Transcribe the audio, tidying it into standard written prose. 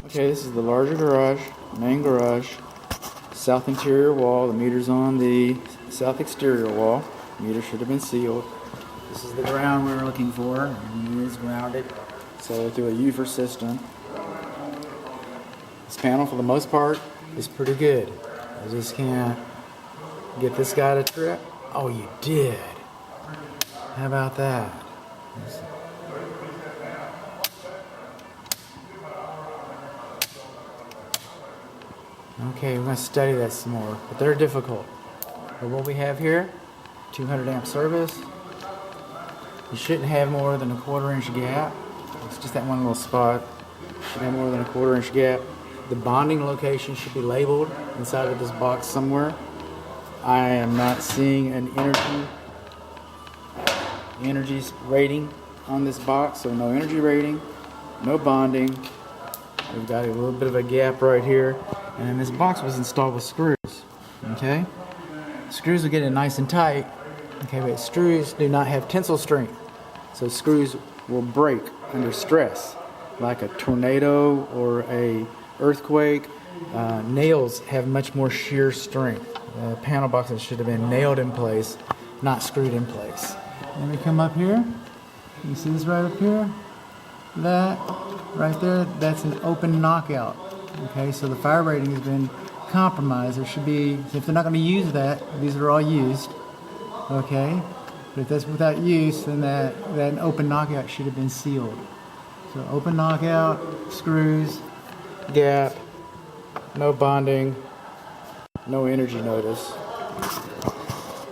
Okay, this is the larger garage, main garage, south interior wall. The meter's on the south exterior wall. The meter should have been sealed. This is the ground we were looking for, and it is grounded. So through a UFR system. This panel, for the most part, is pretty good. I just can't get this guy to trip. Oh, you did. How about that? Okay, we're going to study that some more, but they're difficult. But what we have here, 200 amp service. You shouldn't have more than a 1/4 inch gap. It's just that one little spot. Should have more than a 1/4 inch gap. The bonding location should be labeled inside of this box somewhere. I am not seeing an energy rating on this box, so no energy rating, no bonding. We've got a little bit of a gap right here, and then this box was installed with screws. Okay, screws will get it nice and tight. Okay, but screws do not have tensile strength, so screws will break under stress, like a tornado or a earthquake. Nails have much more shear strength. Panel boxes should have been nailed in place, not screwed in place. Let me come up here. You see this right up here? That right there, that's an open knockout. Okay, so the fire rating has been compromised. There should be, if they're not going to use that, these are all used. Okay, but if that's without use, then that open knockout should have been sealed. So open knockout, screws, gap, no bonding, no energy notice.